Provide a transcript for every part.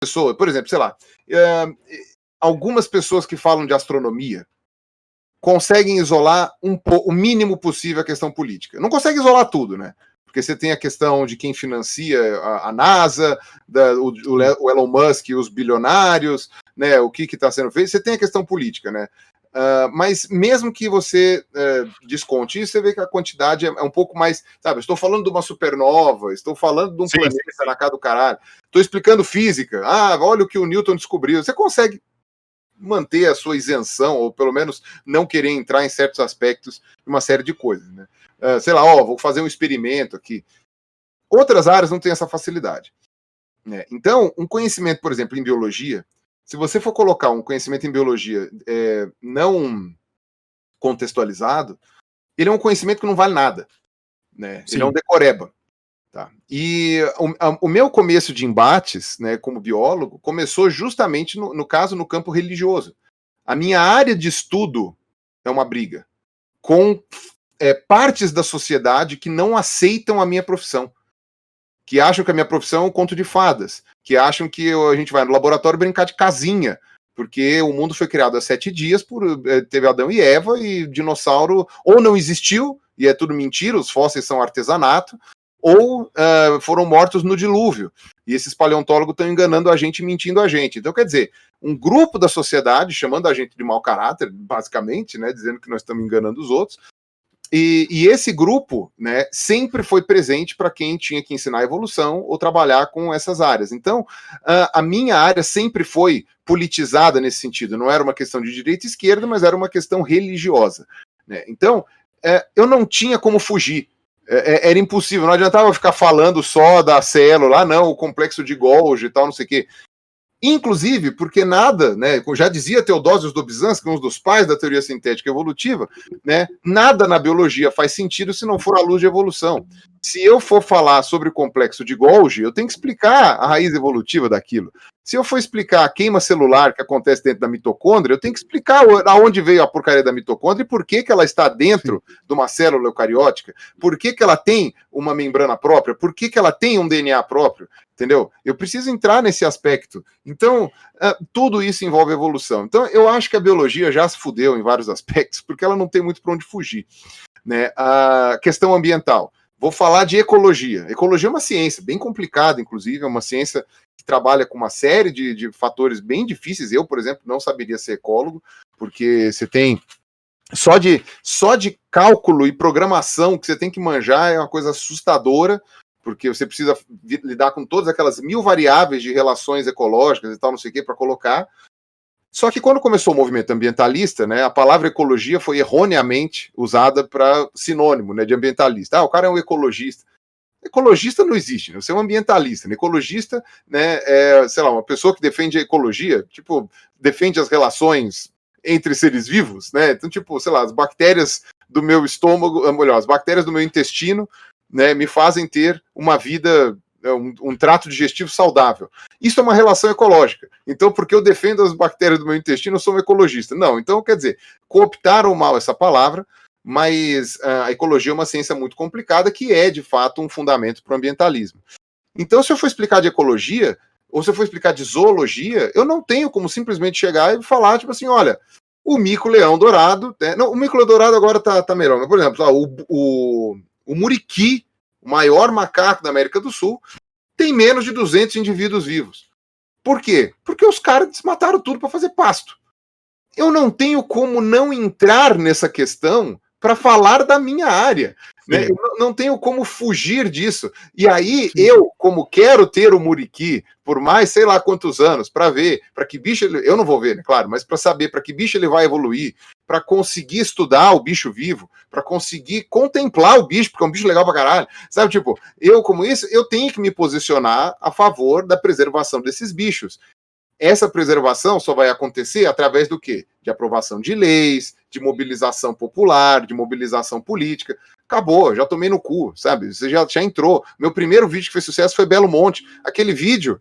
pessoas, por exemplo, sei lá, algumas pessoas que falam de astronomia conseguem isolar o mínimo possível a questão política. Não consegue isolar tudo, né? Porque você tem a questão de quem financia a NASA, o Elon Musk e os bilionários, né? O que está sendo feito. Você tem a questão política, né? Mas mesmo que você desconte isso, você vê que a quantidade é um pouco mais, sabe? Estou falando de uma supernova, estou falando de um planeta na cara do caralho, estou explicando física. Olha o que o Newton descobriu. Você consegue manter a sua isenção, ou pelo menos não querer entrar em certos aspectos de uma série de coisas, né? Sei lá, vou fazer um experimento aqui. Outras áreas não têm essa facilidade, né? Então, um conhecimento, por exemplo, em biologia, se você for colocar um conhecimento em biologia não contextualizado, ele é um conhecimento que não vale nada, né? Ele é um decoreba. Tá. E o meu começo de embates, né, como biólogo, começou justamente, no caso, no campo religioso. A minha área de estudo é uma briga com partes da sociedade que não aceitam a minha profissão, que acham que a minha profissão é um conto de fadas, que acham que a gente vai no laboratório brincar de casinha, porque o mundo foi criado há 7 dias, teve Adão e Eva, e dinossauro ou não existiu, e é tudo mentira, os fósseis são artesanato, ou foram mortos no dilúvio. E esses paleontólogos estão enganando a gente, mentindo a gente. Então, quer dizer, um grupo da sociedade chamando a gente de mau caráter, basicamente, né, dizendo que nós estamos enganando os outros. E esse grupo, né, sempre foi presente para quem tinha que ensinar a evolução ou trabalhar com essas áreas. Então, a minha área sempre foi politizada nesse sentido. Não era uma questão de direita e esquerda, mas era uma questão religiosa, né? Então, eu não tinha como fugir. Era impossível, não adiantava ficar falando só da célula, o complexo de Golgi e tal, não sei o quê. Inclusive, porque nada, né, já dizia Theodosius Dobzhansky, um dos pais da teoria sintética evolutiva, né, nada na biologia faz sentido se não for à luz de evolução. Se eu for falar sobre o complexo de Golgi, eu tenho que explicar a raiz evolutiva daquilo. Se eu for explicar a queima celular que acontece dentro da mitocôndria, eu tenho que explicar aonde veio a porcaria da mitocôndria e por que ela está dentro de uma célula eucariótica, por que ela tem uma membrana própria, por que ela tem um DNA próprio, entendeu? Eu preciso entrar nesse aspecto. Então, tudo isso envolve evolução. Então, eu acho que a biologia já se fudeu em vários aspectos, porque ela não tem muito para onde fugir, né? A questão ambiental. Vou falar de ecologia. Ecologia é uma ciência bem complicada, inclusive, é uma ciência que trabalha com uma série de fatores bem difíceis. Eu, por exemplo, não saberia ser ecólogo, porque você tem só de cálculo e programação que você tem que manjar é uma coisa assustadora, porque você precisa lidar com todas aquelas 1000 variáveis de relações ecológicas e tal, não sei o que, para colocar. Só que quando começou o movimento ambientalista, né, a palavra ecologia foi erroneamente usada para sinônimo, né, de ambientalista. O cara é um ecologista. Ecologista não existe, né? Você é um ambientalista. Né? Ecologista, né, sei lá, uma pessoa que defende a ecologia, tipo, defende as relações entre seres vivos, né? Então, tipo, sei lá, as bactérias do meu estômago, melhor, as bactérias do meu intestino, né, me fazem ter uma vida, um trato digestivo saudável. Isso é uma relação ecológica. Então, porque eu defendo as bactérias do meu intestino, eu sou um ecologista. Não, então, quer dizer, cooptaram mal essa palavra, mas a ecologia é uma ciência muito complicada que é, de fato, um fundamento para o ambientalismo. Então, se eu for explicar de ecologia, ou se eu for explicar de zoologia, eu não tenho como simplesmente chegar e falar, tipo assim, olha, o mico-leão dourado, né? Não, o mico-leão dourado agora tá melhor, mas, por exemplo, o muriqui, o maior macaco da América do Sul, tem menos de 200 indivíduos vivos. Por quê? Porque os caras desmataram tudo para fazer pasto. Eu não tenho como não entrar nessa questão para falar da minha área. Né? Eu não tenho como fugir disso. E aí, eu, como quero ter o muriqui por mais sei lá quantos anos, para ver, para que bicho ele... Eu não vou ver, né, claro, mas para saber para que bicho ele vai evoluir, para conseguir estudar o bicho vivo, para conseguir contemplar o bicho, porque é um bicho legal pra caralho. Sabe, tipo, eu como isso, eu tenho que me posicionar a favor da preservação desses bichos. Essa preservação só vai acontecer através do quê? De aprovação de leis, de mobilização popular, de mobilização política. Acabou, já tomei no cu, sabe? Você já entrou. Meu primeiro vídeo que fez sucesso foi Belo Monte. Aquele vídeo,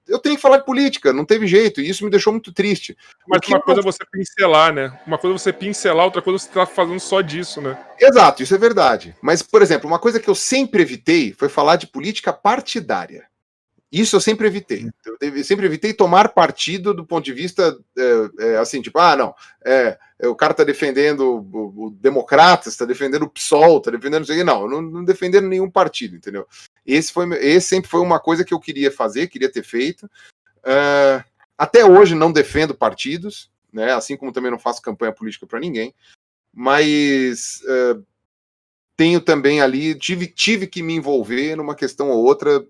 eu tenho que falar de política, não teve jeito, e isso me deixou muito triste. Mas uma coisa é você pincelar, né? Uma coisa é você pincelar, outra coisa é você tá fazendo só disso, né? Exato, isso é verdade. Mas, por exemplo, uma coisa que eu sempre evitei foi falar de política partidária. Isso eu sempre evitei. Eu sempre evitei tomar partido do ponto de vista assim, tipo, não, o cara tá defendendo o Democratas, tá defendendo o PSOL, tá defendendo isso aqui. Não, eu não defendendo nenhum partido, entendeu? Esse sempre foi uma coisa que eu queria fazer, queria ter feito. Até hoje não defendo partidos, né? Assim como também não faço campanha política para ninguém, mas tenho também ali, tive que me envolver numa questão ou outra,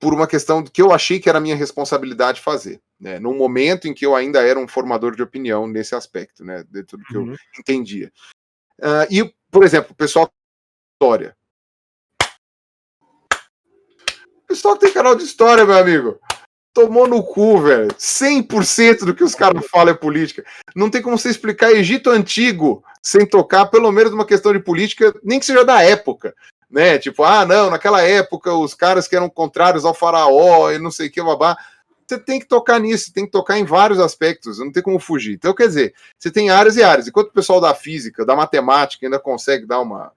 por uma questão que eu achei que era minha responsabilidade fazer, né? Num momento em que eu ainda era um formador de opinião nesse aspecto, né? De tudo que eu entendia. E, por exemplo, o pessoal da história. O pessoal que tem canal de história, meu amigo, tomou no cu, velho. 100% do que os caras falam é política. Não tem como você explicar Egito Antigo sem tocar, pelo menos, uma questão de política, nem que seja da época. Né? Tipo, não, naquela época os caras que eram contrários ao faraó e não sei o que, babá. Você tem que tocar nisso, tem que tocar em vários aspectos, não tem como fugir. Então, quer dizer, você tem áreas e áreas. Enquanto o pessoal da física, da matemática ainda consegue dar uma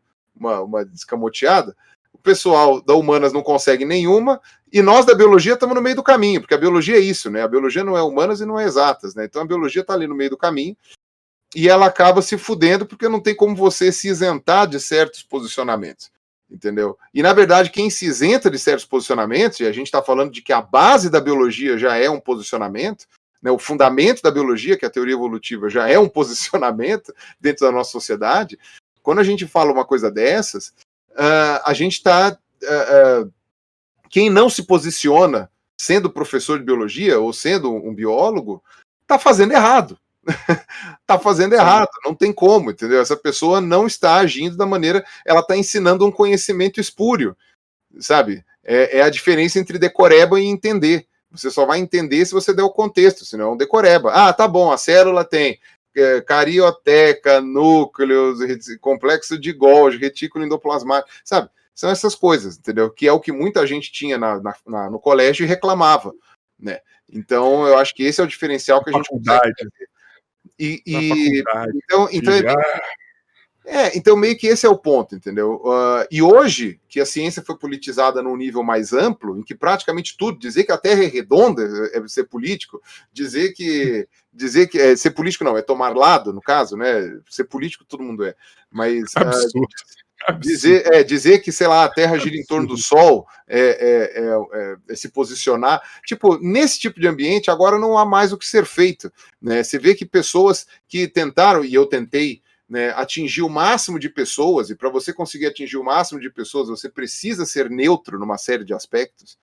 descamoteada, o pessoal da humanas não consegue nenhuma, e nós da biologia estamos no meio do caminho, porque a biologia é isso, né? A biologia não é humanas e não é exatas, né? Então a biologia está ali no meio do caminho, e ela acaba se fudendo porque não tem como você se isentar de certos posicionamentos. Entendeu? E, na verdade, quem se isenta de certos posicionamentos, e a gente está falando de que a base da biologia já é um posicionamento, né, o fundamento da biologia, que é a teoria evolutiva, já é um posicionamento dentro da nossa sociedade, quando a gente fala uma coisa dessas, a gente está... quem não se posiciona sendo professor de biologia ou sendo um biólogo, está fazendo errado. Tá fazendo errado, não tem como, entendeu? Essa pessoa não está agindo da maneira, ela está ensinando um conhecimento espúrio, sabe? É a diferença entre decoreba e entender. Você só vai entender se você der o contexto, senão é um decoreba. Tá bom, a célula tem carioteca, núcleos, complexo de Golgi, retículo endoplasmático, sabe? São essas coisas, entendeu? Que é o que muita gente tinha no colégio e reclamava, né? Então, eu acho que esse é o diferencial que a gente consegue fazer. Então meio que esse é o ponto, entendeu? E hoje, que a ciência foi politizada num nível mais amplo, em que praticamente tudo, dizer que a Terra é redonda é ser político, dizer que ser político não, é tomar lado, no caso, né? Ser político todo mundo é, mas dizer que, sei lá, a Terra gira em torno do Sol, se posicionar. Tipo, nesse tipo de ambiente, agora não há mais o que ser feito. Né? Você vê que pessoas que tentaram, e eu tentei, né, atingir o máximo de pessoas, e para você conseguir atingir o máximo de pessoas, você precisa ser neutro numa série de aspectos.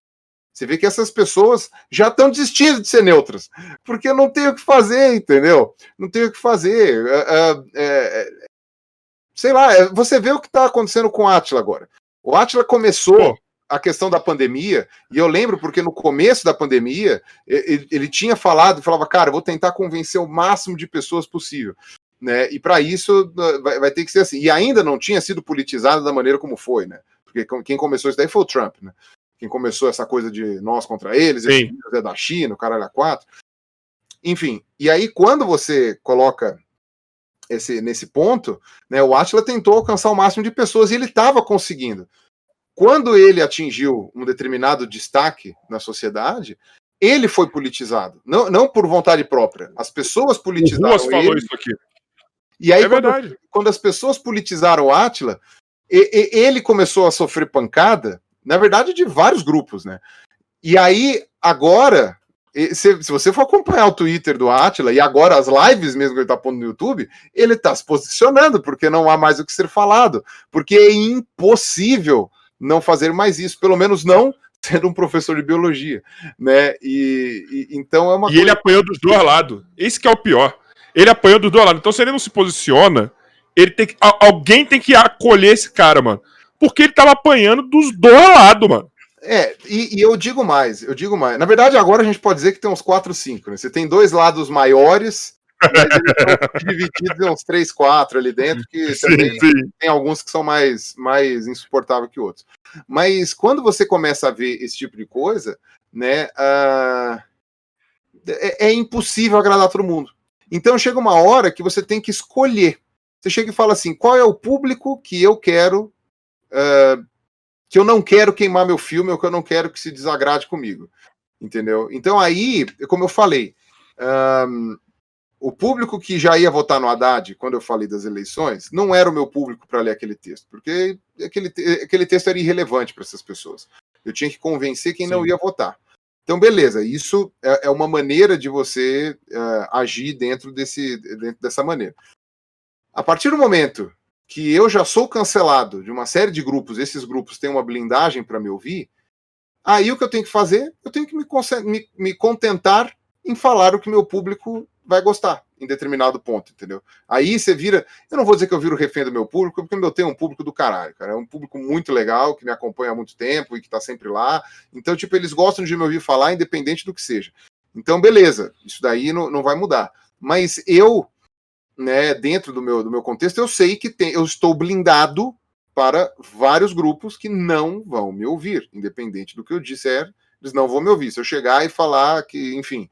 Você vê que essas pessoas já estão desistindo de ser neutras, porque não tem o que fazer, entendeu? Não tem o que fazer. Sei lá, você vê o que está acontecendo com o Átila agora. O Átila começou a questão da pandemia, e eu lembro porque no começo da pandemia, ele tinha falava, cara, eu vou tentar convencer o máximo de pessoas possível. Né? E para isso vai ter que ser assim. E ainda não tinha sido politizado da maneira como foi, né? Porque quem começou isso daí foi o Trump, né? Quem começou essa coisa de nós contra eles, esse é da China, o caralho a 4. Enfim, e aí quando você coloca nesse ponto, né, o Átila tentou alcançar o máximo de pessoas e ele estava conseguindo. Quando ele atingiu um determinado destaque na sociedade, ele foi politizado, não por vontade própria. As pessoas politizaram ele. Falou isso aqui. E aí, quando as pessoas politizaram o Átila, ele começou a sofrer pancada, na verdade, de vários grupos, né? E aí, agora, se você for acompanhar o Twitter do Átila, e agora as lives mesmo que ele tá pondo no YouTube, ele tá se posicionando, porque não há mais o que ser falado, porque é impossível não fazer mais isso, pelo menos não sendo um professor de biologia, né? Então é uma coisa... ele apanhou dos dois lados, esse que é o pior. Ele apanhou dos dois lados, então se ele não se posiciona, alguém tem que acolher esse cara, mano, porque ele tava apanhando dos dois lados, mano. E eu digo mais. Na verdade, agora a gente pode dizer que tem uns 4, 5, né? Você tem dois lados maiores, mas eles estão divididos em uns 3, 4 ali dentro, que também tem alguns que são mais insuportáveis que outros. Mas quando você começa a ver esse tipo de coisa, né, é impossível agradar todo mundo. Então chega uma hora que você tem que escolher. Você chega e fala assim, qual é o público que eu quero que eu não quero queimar meu filme ou que eu não quero que se desagrade comigo. Entendeu? Então aí, como eu falei, o público que já ia votar no Haddad, quando eu falei das eleições, não era o meu público para ler aquele texto, porque aquele texto era irrelevante para essas pessoas. Eu tinha que convencer quem não ia votar. Então, beleza, isso é uma maneira de você agir dentro dessa maneira. A partir do momento que eu já sou cancelado de uma série de grupos, esses grupos têm uma blindagem para me ouvir, aí o que eu tenho que fazer? Eu tenho que me contentar em falar o que meu público vai gostar em determinado ponto, entendeu? Aí você vira... Eu não vou dizer que eu viro refém do meu público, porque eu tenho um público do caralho, cara. É um público muito legal, que me acompanha há muito tempo e que tá sempre lá. Então, tipo, eles gostam de me ouvir falar, independente do que seja. Então, beleza. Isso daí não vai mudar. Mas eu, né, dentro do meu contexto, eu sei que eu estou blindado para vários grupos que não vão me ouvir. Independente do que eu disser, eles não vão me ouvir. Se eu chegar e falar que, enfim...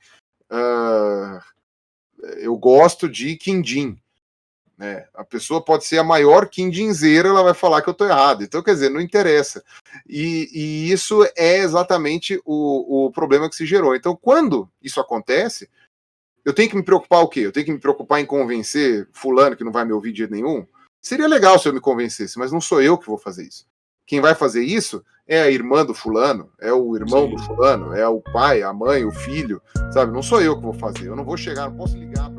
eu gosto de quindim, né? A pessoa pode ser a maior quindinzeira, ela vai falar que eu estou errado. Então, quer dizer, não interessa. E isso é exatamente o problema que se gerou. Então, quando isso acontece, eu tenho que me preocupar o quê? Eu tenho que me preocupar em convencer fulano que não vai me ouvir de jeito nenhum? Seria legal se eu me convencesse, mas não sou eu que vou fazer isso. Quem vai fazer isso é a irmã do fulano, é o irmão do fulano, é o pai, a mãe, o filho, sabe? Não sou eu que vou fazer. Eu não vou chegar, não posso ligar